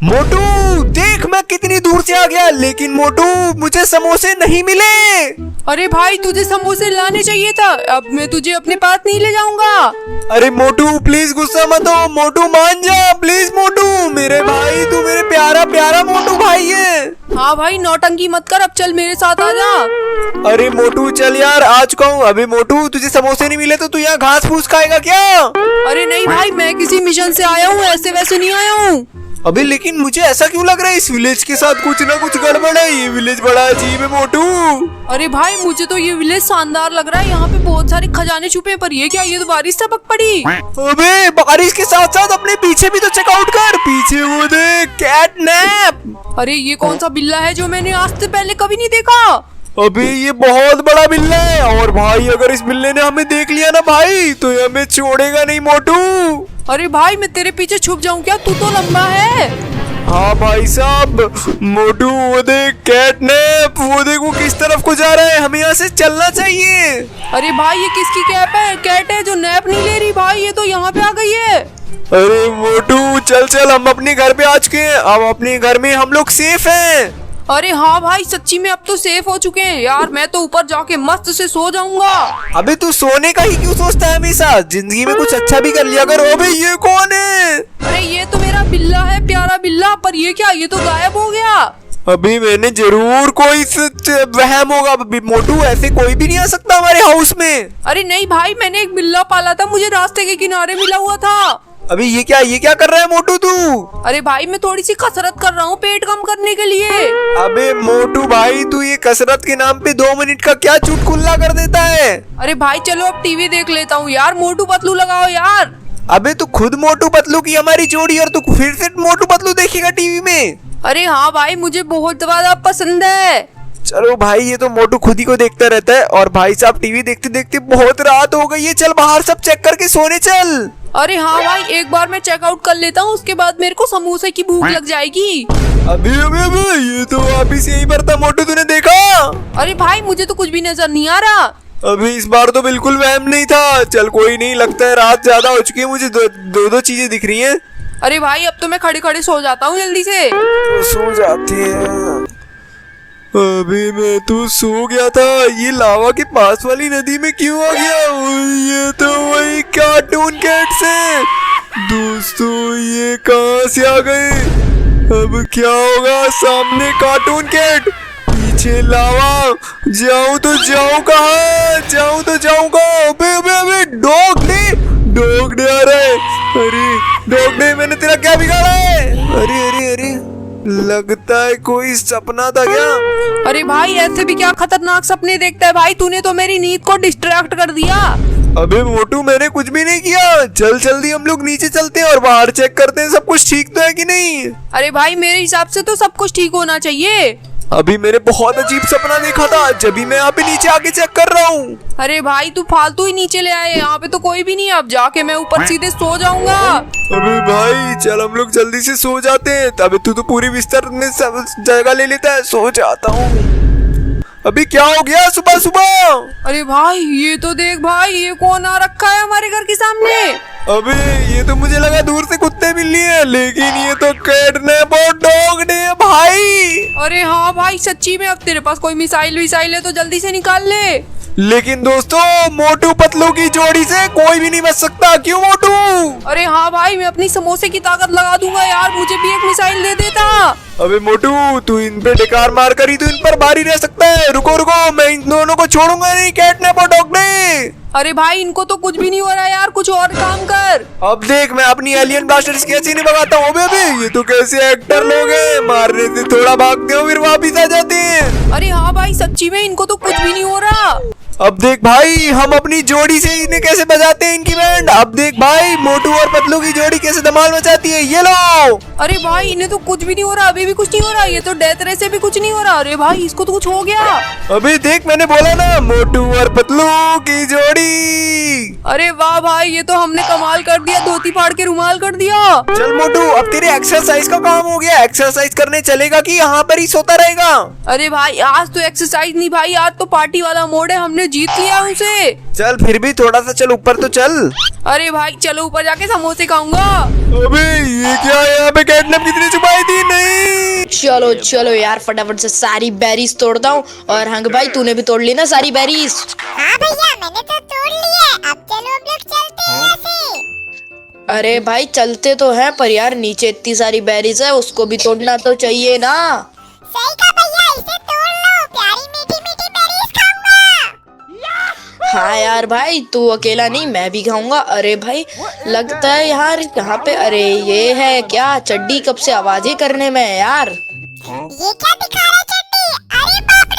मोटू देख, मैं कितनी दूर से आ गया, लेकिन मोटू मुझे समोसे नहीं मिले। अरे भाई तुझे समोसे लाने चाहिए था, अब मैं तुझे अपने पास नहीं ले जाऊंगा। अरे मोटू प्लीज गुस्सा मत हो, मोटू मान जा प्लीज। मोटू मेरे भाई, तू मेरे प्यारा प्यारा मोटू भाई है। हाँ भाई नौटंकी मत कर, अब चल मेरे साथ आ जा। अरे मोटू चल यार, आ चुका हूँ। अबे मोटू तुझे समोसे नहीं मिले तो तू यहाँ घास फूस खाएगा क्या? अरे नहीं भाई, मैं किसी मिशन से आया हूँ, ऐसे वैसे नहीं आया हूँ। अबे लेकिन मुझे ऐसा क्यों लग रहा है इस विलेज के साथ कुछ ना कुछ गड़बड़ है। ये विलेज बड़ा अजीब है मोटू। अरे भाई मुझे तो ये विलेज शानदार लग रहा है, यहाँ पे बहुत सारे खजाने छुपे हैं, पर ये क्या, ये तो बारिश टपक पड़ी। अबे बारिश के साथ साथ अपने पीछे भी तो चेकआउट कर, पीछे वो देख, कैटनैप। अरे ये कौन सा बिल्ला है जो मैंने आज से पहले कभी नहीं देखा। अबे ये बहुत बड़ा बिल्ला है, और भाई अगर इस बिल्ले ने हमें देख लिया ना भाई, तो ये हमें छोड़ेगा नहीं मोटू। अरे भाई मैं तेरे पीछे छुप जाऊं क्या, तू तो लंबा है। हाँ भाई साहब। मोटू वो देख कैटनैप, वो देख वो किस तरफ को जा रहा है, हमें यहाँ से चलना चाहिए। अरे भाई ये किसकी कैप है, कैट है जो नैप नहीं ले रही भाई, ये तो यहाँ पे आ गई है। अरे मोटू चल चल, हम अपने घर पे आ चुके हैं, अब अपने घर में हम लोग सेफ हैं। अरे हाँ भाई सच्ची में अब तो सेफ हो चुके हैं यार, मैं तो ऊपर जाके मस्त से सो जाऊंगा। अबे तू सोने का ही क्यों सोचता है हमेशा, जिंदगी में कुछ अच्छा भी कर लिया करो। अबे ये कौन है? अरे ये तो मेरा बिल्ला है, प्यारा बिल्ला, पर ये क्या, ये तो गायब हो गया। अभी मैंने जरूर कोई वहम होगा। मोटू ऐसे कोई भी नहीं आ सकता हमारे हाउस में। अरे नहीं भाई, मैंने एक बिल्ला पाला था, मुझे रास्ते के किनारे मिला हुआ था। अभी ये क्या कर रहा है मोटू तू? अरे भाई मैं थोड़ी सी कसरत कर रहा हूँ पेट कम करने के लिए। अबे मोटू भाई, तू ये कसरत के नाम पे 2 मिनट का क्या चुटकुल्ला कर देता है। अरे भाई चलो अब टीवी देख लेता हूँ यार, मोटू पतलू लगाओ यार। अबे तू खुद मोटू पतलू की हमारी जोड़ी, और तू फिर से मोटू पतलू देखेगा टीवी में? अरे हाँ भाई मुझे बहुत ज्यादा पसंद है। चलो भाई, ये तो मोटू खुद ही को देखता रहता है। और भाई साहब टीवी देखते देखते बहुत रात हो गई है, चल बाहर सब चेक करके सोने चल। अरे हाँ भाई एक बार मैं चेकआउट कर लेता हूँ, उसके बाद मेरे को समोसे की भूख लग जाएगी। अभी ये तो वापिस यहीं पर था मोटू, तूने देखा? अरे भाई मुझे तो कुछ भी नजर नहीं आ रहा। अभी इस बार तो बिल्कुल वहम नहीं था। चल कोई नहीं, लगता है रात ज्यादा हो चुकी है, मुझे दो चीजें दिख रही हैं। अरे भाई अब तो मैं खड़े खड़े सो जाता हूँ जल्दी से। तो सो जाते हैं। अभी मैं तो सो गया था, ये लावा के पास वाली नदी में क्यों आ गया? ये तो वही कार्टून कैट्स है। दोस्तों ये कहाँ से आ गए? अब क्या होगा? सामने कार्टून कैट, पीछे लावा। जाऊं तो जाऊं कहाँ? जाऊं तो जाऊं कहाँ? अबे डॉग डे आ रहा है। अरे डॉग डे, मैंने तेरा क्या बिगाड़ा है? अरे लगता है कोई सपना था क्या? अरे भाई ऐसे भी क्या खतरनाक सपने देखता है भाई, तूने तो मेरी नींद को डिस्ट्रैक्ट कर दिया। अबे मोटू मैंने कुछ भी नहीं किया। चल जल्दी हम लोग नीचे चलते हैं और बाहर चेक करते हैं सब कुछ ठीक तो है कि नहीं। अरे भाई मेरे हिसाब से तो सब कुछ ठीक होना चाहिए। अभी मैंने बहुत अजीब सपना देखा था, जब भी मैं यहाँ पे नीचे आके चेक कर रहा हूँ। अरे भाई तू फालतू ही नीचे ले आए, यहाँ पे तो कोई भी नहीं है, अब जाके मैं ऊपर सीधे सो जाऊंगा। अबे भाई चल हम लोग जल्दी से सो जाते हैं। अबे तू तो पूरी बिस्तर में सब जगह ले लेता है, सो जाता हूँ। अभी क्या हो गया सुबह सुबह? अरे भाई ये तो देख भाई, ये कौन आ रखा है हमारे घर के सामने। अबे ये तो मुझे लगा दूर से कुत्ते बिल्ली है, लेकिन ये तो कैटनैप और डॉग डे है भाई। अरे हाँ भाई सच्ची में, अब तेरे पास कोई मिसाइल विसाइल है तो जल्दी से निकाल ले। लेकिन दोस्तों मोटू पतलू की जोड़ी से कोई भी नहीं बच सकता, क्यों मोटू? अरे हाँ भाई मैं अपनी समोसे की ताकत लगा दूंगा यार, मुझे भी एक मिसाइल दे देता। अबे मोटू तू इन पे डेकार मार कर ही तो इन पर भारी रह सकता है। रुको मैं इन दोनों को छोड़ूंगा नहीं, कैटनैप और डॉग डे। अरे भाई इनको तो कुछ भी नहीं हो रहा यार, कुछ और काम कर। अब देख मैं अपनी एलियन ब्लास्टर्स कैसे नहीं भगाता हूँ। अबे ये तो कैसे एक्टर लोग हैं, मारने से थोड़ा भागते हो फिर वापिस आ जाते हैं। अरे हाँ भाई सच्ची में इनको तो कुछ भी नहीं हो रहा। अब देख भाई हम अपनी जोड़ी से इन्हें कैसे बजाते हैं इनकी बैंड। अब देख भाई मोटू और पतलू की जोड़ी कैसे धमाल मचाती है, ये लो। अरे भाई इन्हें तो कुछ भी नहीं हो रहा, अभी भी कुछ नहीं हो रहा, ये तो डेथ रे से भी कुछ नहीं हो रहा। अरे भाई इसको तो कुछ हो गया। अभी देख मैंने बोला ना, मोटू और पतलू की जोड़ी। अरे वाह भाई ये तो हमने कमाल कर दिया, धोती फाड़ के रुमाल कर दिया। चल मोटू अब तेरे एक्सरसाइज का काम हो गया, एक्सरसाइज करने चलेगा कि यहाँ पर ही सोता रहेगा? अरे भाई आज तो एक्सरसाइज नहीं भाई, आज तो पार्टी वाला मोड है, हमने जीत लिया हूँ उसे। चल फिर भी थोड़ा सा चल ऊपर तो चल। अरे भाई चलो ऊपर जाके समोसे खाऊंगा। अबे ये क्या है? यहाँ पे कैटनप कितनी छुपाई थी? नहीं चलो चलो यार फटाफट से सारी बेरीज तोड़ता हूँ। और हंग भाई तूने भी तोड़ ली ना सारी बेरीज? हाँ भैया मैंने तो तोड़ लिया। अब चलो हम लोग चलते हैं ऐसे। अरे भाई चलते तो हैं पर यार नीचे इतनी सारी बेरीज है, उसको भी तोड़ना तो चाहिए ना। सही कहा भैया, इसे तोड़ लो, प्यारी मीठी मीठी बेरीज खाऊंगा। हाँ यार भाई तू अकेला नहीं, मैं भी खाऊंगा। अरे भाई लगता है यार यहाँ पे, अरे ये है क्या? चड्डी कब से आवाजें करने में है यार। ये क्या दिखा रहा है चड्डी? अरे बाप रे।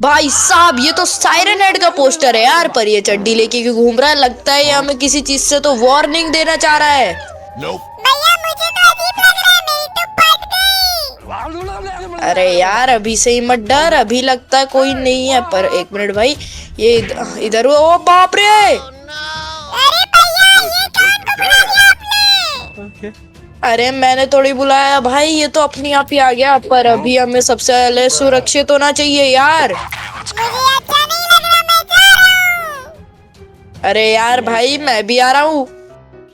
भाई साहब ये तो साइरन हेड का पोस्टर है यार, पर ये चड्डी लेके क्यों घूम रहा है? लगता है ये हमें किसी चीज से तो वार्निंग देना चाह रहा है। भैया मुझे तो अजीब लग रहा है, मेरी तो फट गई। अरे यार अभी से ही मत डर, अभी लगता है कोई नहीं है। पर एक मिनट भाई, ये इधर, ओ बाप रे। अरे भैया ये कान को बुला लिया आपने। अरे मैंने थोड़ी बुलाया भाई, ये तो अपने आप ही आ गया। पर अभी हमें सबसे पहले सुरक्षित होना चाहिए यार। मुझे अच्छा नहीं लग रहा, मैं जा रहा हूँ। अरे यार भाई मैं भी आ रहा हूँ।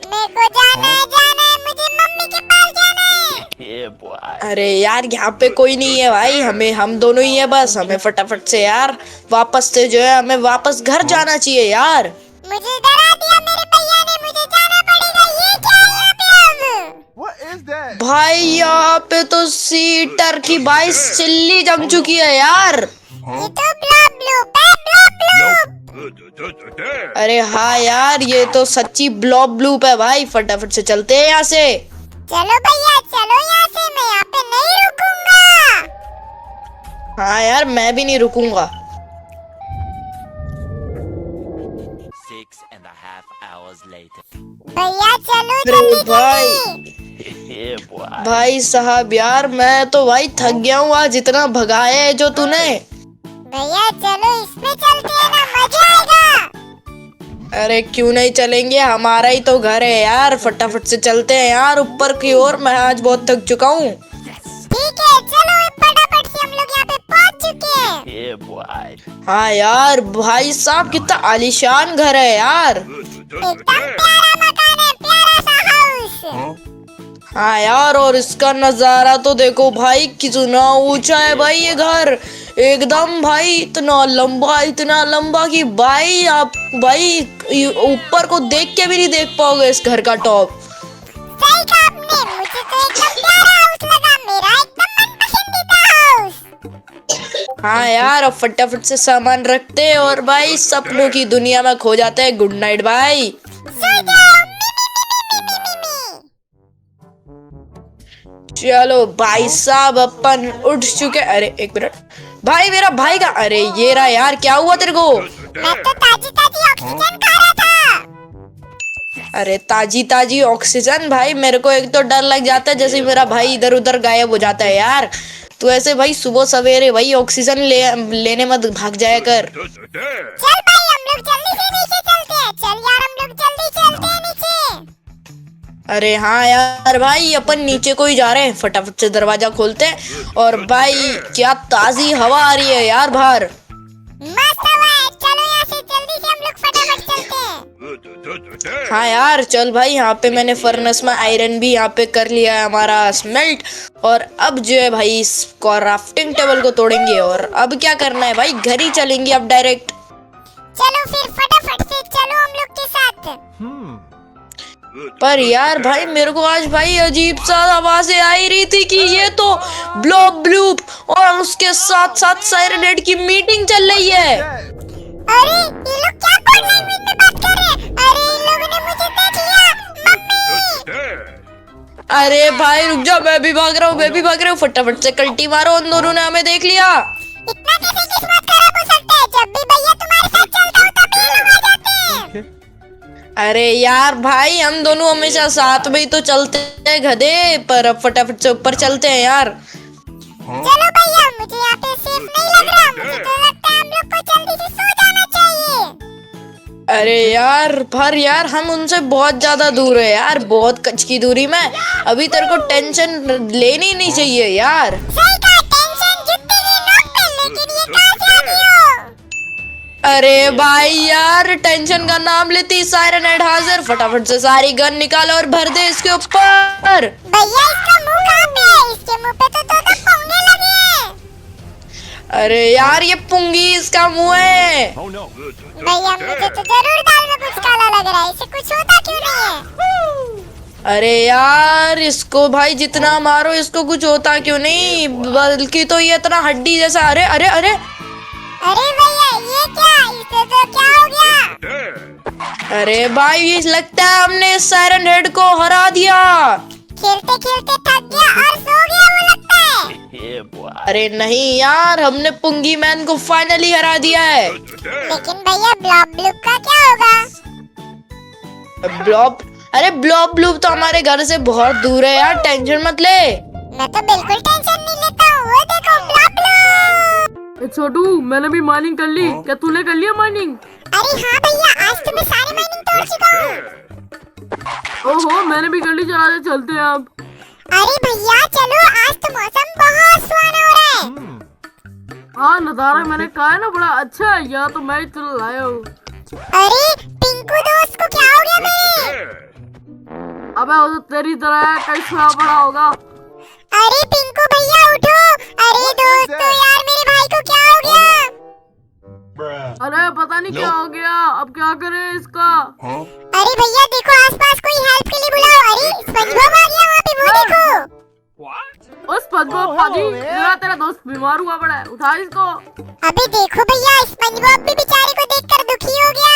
मेरे को जाना है, मुझे मम्मी के पास जाना है। अरे यार यहाँ पे कोई नहीं है भाई, हम दोनों ही है बस। हमें फटाफट से यार वापस से जो है हमें वापस घर जाना चाहिए यार। मुझे डरा दिया मेरे भैया ने, मुझे जाना पड़ेगा। ये क्या है यहाँ पे अब? भाई यहाँ पे तो सीटर की 22 चिल्ली जम चुकी है यार। ये तो ब्लॉप ब्लूप है, ब्लॉप ब्लूप। अरे हाँ यार ये तो सच्ची ब्लॉब ब्लूप है भाई। फटाफट से चलते हैं यहाँ से। चलो भैया चलो यहाँ से, मैं यहाँ पे नहीं रुकूंगा। हाँ यार मैं भी नहीं रुकूंगा। 6.5 hours later. भैया चलो अरे जल्दी भाई जल्दी। भाई साहब यार मैं तो भाई थक गया हूँ आज, इतना भगाया है जो तूने। भैया चलो इसमें चलते हैं ना, मजा आएगा। अरे क्यों नहीं चलेंगे, हमारा ही तो घर है यार। फटाफट से चलते हैं यार ऊपर की ओर, मैं आज बहुत थक चुका हूँ। ठीक है चलो फटाफट से, हम लोग यहाँ पे पहुँच चुके हैं। हाँ यार भाई साहब कितना आलीशान घर है यार। एकदम प्यारा मकान है, प्यारा सा हाउस। हाँ यार और इसका नजारा तो देखो भाई, कितना ऊंचा है भाई ये घर। एकदम भाई इतना लंबा कि भाई आप भाई ऊपर को देख के भी नहीं देख पाओगे इस घर का टॉप। सही कहा आपने, मुझे तो एकदम प्यारा हाउस लगा, मेरा एकदम मनपसंदीदा हाउस। हाँ यार अब फटाफट से सामान रखते हैं और भाई सपनों की दुनिया में खो जाते हैं। गुड नाइट भाई। सो जाओ, मी, मी, मी, मी, मी, मी। चलो भाई साहब अपन उठ चुके। अरे एक मिनट भाई, मेरा भाई का, अरे ये रहा यार। क्या हुआ तेरे को? मैं तो ताजी ताजी ऑक्सीजन खा रहा था। अरे ताजी ताजी ऑक्सीजन? भाई मेरे को एक तो डर लग जाता है जैसे ही मेरा भाई इधर उधर गायब हो जाता है यार। तू ऐसे भाई सुबह सवेरे भाई ऑक्सीजन लेने मत भाग जाया कर। चल भाई हम लोग जल्दी से नीचे चलते हैं। चल यार हम लोग जल्दी चलते हैं नीचे। अरे हाँ यार भाई अपन नीचे को ही जा रहे हैं। फटाफट से दरवाजा खोलते हैं और भाई क्या ताजी हवा आ रही है यार बाहर। मस्त हवा है, चलो यहाँ से जल्दी से हम लोग फटाफट चलते हैं। हाँ यार चल भाई, यहाँ पे मैंने फर्नेस में आयरन भी यहाँ पे कर लिया है हमारा स्मेल्ट। और अब जो है भाई इस क्राफ्टिंग टेबल को तोड़ेंगे। और अब क्या करना है भाई, घर ही चलेंगे अब डायरेक्ट। चलो फिर फटाफट से चलो हम लोग के साथ। पर यार भाई मेरे को आज भाई अजीब सा आवाजें आ ही रही थी कि ये तो ब्लॉब ब्लूप और उसके साथ साथ साइरन हेड की मीटिंग चल रही है। अरे ये लोग क्या कोड लैंग्वेज में बात कर रहे हैं? अरे इन लोगों ने मुझे देख लिया। मम्मी। अरे भाई रुक जाओ, मैं भी भाग रहा हूँ। फटाफट से कल्टी मारो, उन दोनों ने हमें देख लिया। इतना कैसे किस्मत खराब हो सकता है? जब भी भैया तुम्हारे साथ चलता हूँ तभी ये लोग आ जाते हैं। अरे यार भाई हम दोनों हमेशा साथ में ही तो चलते हैं गधे। पर अब फटाफट से ऊपर चलते हैं यार। चलो भैया मुझे यहाँ पे सेफ नहीं लग रहा, मुझे तो लगता है हम लोग को जल्दी से सो जाना चाहिए। अरे यार पर यार हम उनसे बहुत ज्यादा दूर है यार, बहुत कच की दूरी में। अभी तेरे को टेंशन लेनी नहीं चाहिए यार। सही कहा, टेंशन जितनी भी नोक पे, लेकिन ये कहाँ से आ गई हो? अरे भाई यार, टेंशन का नाम लेती सायरन हेड हाजिर। फटाफट से सारी गन निकालो और भर दे इसके ऊपर। भैया इसका मुंह कहाँ पे है? इसके मुंह पे तो दो पंगे लगे हैं। अरे यार, ये पुंगी इसका मुंह है। भैया मुझे तो जरूर दाल में कुछ काला लग रहा है, इसे कुछ होता क्यों नहीं है? अरे यार, इसको भाई जितना मारो इसको कुछ होता क्यों नहीं, बल्कि तो ये इतना हड्डी जैसा। अरे अरे अरे अरे भैया ये क्या, इसे तो क्या हो गया? अरे भाई, ये लगता है हमने इस सायरन हेड को हरा दिया। खेलते खेलते थक गया और सो गया वो लगता है। Yeah, boy. अरे नहीं यार, हमने पुंगी मैन को फाइनली हरा दिया है। लेकिन भैया ब्लॉब ब्लूब का क्या होगा? ब्लॉब, अरे ब्लॉब ब्लूब तो हमारे घर से बहुत दूर है यार, टेंशन मत ले। मैं तो बिल्कुल टेंशन नहीं लेता हूँ। वो देखो ब्लॉब ब्लूब। छोटू, मैंने भी माइनिंग कर ली। क्या तूने कर लिया माइनिंग? अरे हाँ भैया, आज तो मैं सारी माइनिंग तोड़ चुका हूँ। ओहो, मैंने भी कर ली। चला दे, चलते हैं अब। अरे भैया चलो, आज तो मौसम बहुत सुहाना हो रहा है। हाँ, नजारा मैंने कहा है ना बड़ा अच्छा है। यहाँ तो मैं ही चल लाया हूँ। अरे पिंकू दोस्त को क्या हो गया मेरे? अबे वो तो तेरी तरह है, कहीं सोया पड़ा होगा। अरे पिंकू भैया उठो। अरे दोस्तों यार, मेरे भाई को क्या हो गया? अरे पता नहीं क्या हो गया, अब क्या करें इसका। अरे भैया देखो, आसपास कोई हेल्प के लिए बुलाओ। अरे स्पंजबॉब आ गया वहाँ पे, वो देखो। उस स्पंजबॉब पाजी, तेरा दोस्त बीमार हुआ पड़ा है, उठा इसको। अबे देखो भैया, स्पंजबॉब भी बेचारे को देखकर दुखी हो गया।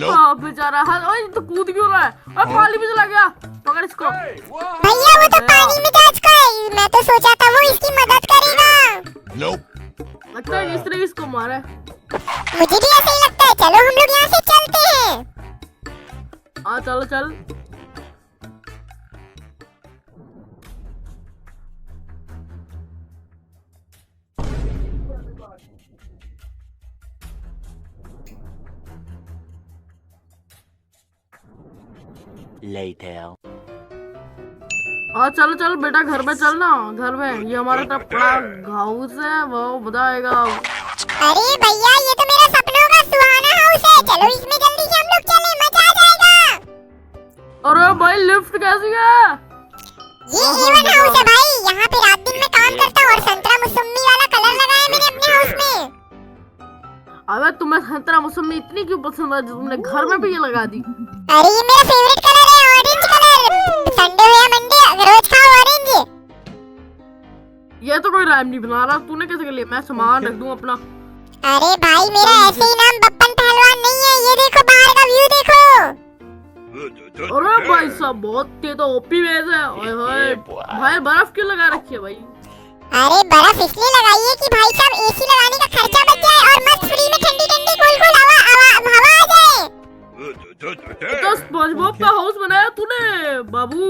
हाँ बेचारा। हाँ, ओए तो कूद क्यों रहा है? और पानी भी चला गया। पकड़ इसको। भैया वो तो पानी में जा चुका है। मैं तो सोचा था वो इसकी मदद करेगा। लगता है इसने इसको मारा है। मुझे भी ऐसा ही लगता है। चलो हम लोग यहाँ से चलते हैं। हाँ चलो चल। Later. हाँ चलो चलो बेटा, घर में चलना। घर में ये हमारा तरफ बड़ा हाउस है, वो बताएगा। अरे भैया ये तो मेरा सपनों का सुहाना हाउस है। चलो इसमें जल्दी से हम लोग चले, मजा आ जाएगा। अरे भाई, लिफ्ट कैसी है? ये A1 हाउस है भाई। यहाँ पे रात दिन में काम करता हूँ और संतरा मौसमी वाला कलर लगा है मैंने अपने हाउस में। अबे तुम्हें संतरा मौसमी इतनी क्यों पसंद है, जो तुमने घर में भी ये लगा दी? अरे ये मेरा फेवरेट कलर है, ऑरेंज कलर। संडे हो या मंडे, रोज खाओ ऑरेंज। ये तो कोई राइम नहीं बना रहा। तूने कैसे कर लिया? मैं सामान रख दूं अपना। अरे भाई मेरा ऐसे ही नाम बप्पन पहलवान नहीं है। ये देखो बाहर का व्यू देखो। अरे भाई साहब, बहुत ये तो ओपी वेज है। ओए होए भाई, बर्फ क्यों लगा रखी है भाई? अरे बर्फ इसलिए लगाई है कि भाई साहब एसी लगाने का खर्चा बच जाए और मस्त फ्री में ठंडी ठंडी कूल कूल हवा आ जाए। तो स्पंजबॉब का हाउस बनाया तूने बाबू?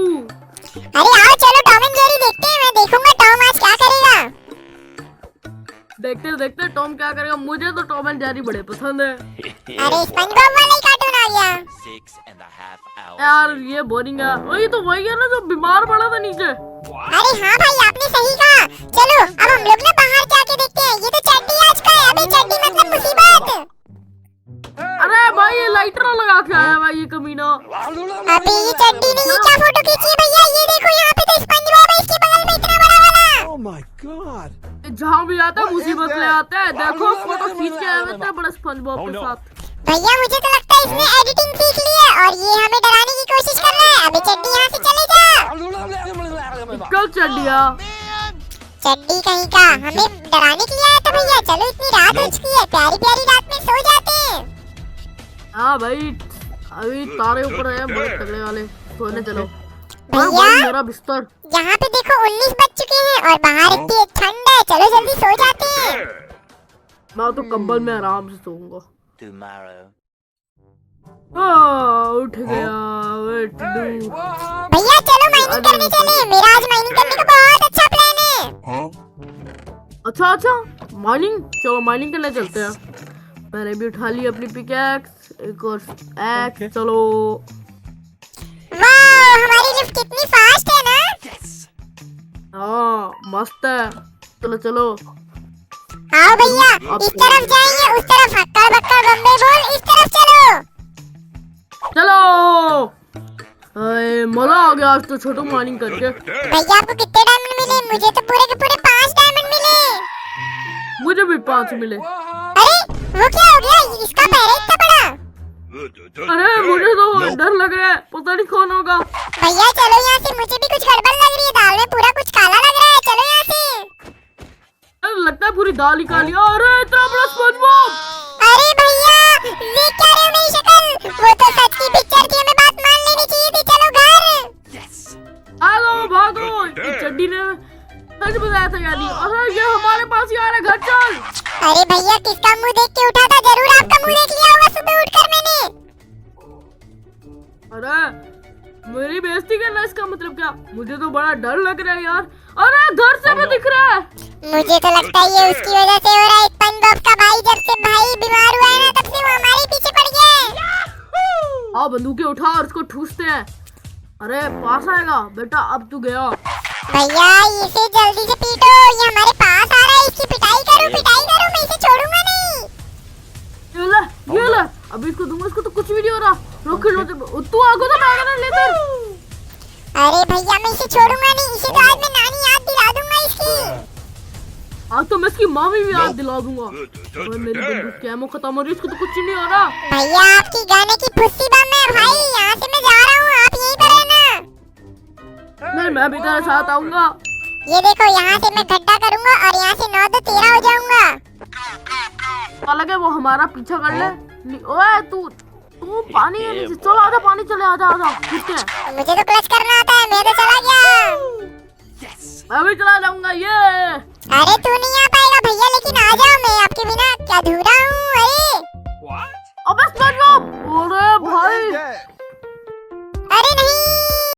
अरे आओ चलो टॉम एंड जेरी देखते हैं। मैं देखूंगा टॉम आज क्या करेगा। देखते देखते टॉम क्या करेगा। मुझे तो टॉम एंड जेरी बड़े पसंद है। अरे स्पंजबॉब वाला ही कार्टून आ गया। 6.5 hours. यार ये बोरिंग है। वही तो वही है ना जो बीमार पड़ा था नीचे। अरे हाँ भाई आपने सही कहा। चलो अब हम लोग ना बाहर जाके देखते हैं। ये तो चड्डी आज का है। अबे चड्डी मतलब मुसीबत। अरे भाई, ये लाइटर लगा के आया भाई ये कमीना। अबे ये चड्डी नहीं, ये क्या फोटो खींची है भैया? ये देखो यहाँ पे तो स्पंजबॉब है, इसके बगल में इतना बड़ा वाला। जहाँ भी आता है मुसीबत ले आता है। देखो फोटो खींच के आया था बड़ा स्पंजबॉब के साथ। भैया मुझे तो लगता है इसने एडिटिंग सीख ली है और ये हमें डराने की कोशिश कर रहा है। अबे चड्डी यहाँ से चले जा। कल चड्डिया। चड्डी कहीं का, हमें डराने के लिए आया था भैया। चलो इतनी रात हो चुकी है, प्यारी प्यारी रात में सो जाते हैं। हाँ भाई, अभी तारे ऊपर है बड़े तगड़े वाले। सोने चलो। भैया मेरा बिस्तर। यहाँ पे देखो 19 बज चुके हैं और बाहर इतनी ठंड है। चलो जल्दी सो जाते हैं। मैं तो कंबल में आराम से सोऊंगा। Tomorrow. उठ गया। वेट डू। भैया चलो माइनिंग करने चले। मेरा आज माइनिंग करने का बहुत अच्छा प्लान है। अच्छा अच्छा, माइनिंग। चलो माइनिंग करने चलते हैं। मैंने भी उठा ली अपनी पिकैक्स, एक और एक्स। चलो। वाह हमारी लिफ्ट कितनी फास्ट है ना। हाँ मस्त है। चलो चलो। आओ भैया, इस तरफ जाएंगे, उस तरफ हक्का बक्का बम्बे बोल, इस तरफ चलो। चलो। अरे मजा आ गया आज तो छोटू माइनिंग करके। भैया आपको कितने डायमंड मिले? मुझे तो पूरे के पूरे 5 डायमंड मिले। मुझे भी 5 मिले। अरे वो क्या हो गया? इसका पैर इतना बड़ा। अरे मुझे तो डर लग रहा है, पता नहीं कौन होगा। भैया चलो यहाँ से, मुझे भी कुछ गड़बड़ लग रही है, दाल में पूरा कुछ काला लग रहा है, चलो यहाँ से। अरे लगता है पूरी दाल ही काली। अरे इतना बड़ा स्पंजबॉब। अरे भैया देख क्या रहे हो मेरी शक्ल? वो तो सच की पिक्चर थी, हमें बात मान लेनी चाहिए थी। चलो घर। भागो भागो, ये चड्डी ने सच बताया था यानी। अरे ये हमारे पास ही आ रहा है, घर चल। अरे भैया किसका मुंह देख के उठा था? जरूर आपका मुंह देख लिया होगा सुबह उठकर मैंने। अरे मेरी बेइज्जती करना, इसका मतलब क्या? मुझे तो बड़ा डर लग रहा है यार। अरे घर से भी दिख रहा है। मुझे तो लगता है ये उसकी वजह से हो रहा है। स्पंजबॉब का भाई जब से भाई बीमार हुआ है ना, तब से वो हमारे पीछे पड़ गया है। आओ बंदूकें उठा और उसको ठूसते हैं। अरे पास आएगा बेटा, अब तू गया। भैया इसे जल्दी से पीटो, ये हमारे पास आ रहा है। इसकी पिटाई करो, मैं इसे छोड़ूंगा नहीं। ये ले, अभी इसको दूंगा। इसको तो कुछ भी नहीं हो रहा। रोक तू आगो तो मैं लेते। अरे भैया मैं इसे छोड़ूंगा नहीं, इसे तो आज मैं नानी याद दिला दूंगा इसकी। आज तो मैं इसकी मामी भी याद दिला दूंगा। और मेरी बंदूक की एमो खत्म हो रही है, इसको तो कुछ नहीं हो रहा। भैया आपकी गाने की फुस्सी बम है भाई, यहाँ से मैं जा रहा हूँ, आप यहीं पर रहना। नहीं, मैं भी तेरे साथ आऊंगा। ये देखो यहाँ से मैं गड्ढा करूंगा और यहाँ से 9 2 13 हो जाऊंगा। लगे वो हमारा पीछा कर ले। ओए तू पानी है नीचे। चलो आजा, पानी चले, आजा आजा ठीक है। मुझे तो क्लच करना आता है, मैं तो चला गया। मैं भी चला जाऊंगा। ये अरे तू नहीं आ पाएगा भैया, लेकिन आ जाओ, मैं आपके बिना क्या अधूरा हूँ। अरे अबे स्पंजबॉब, अरे भाई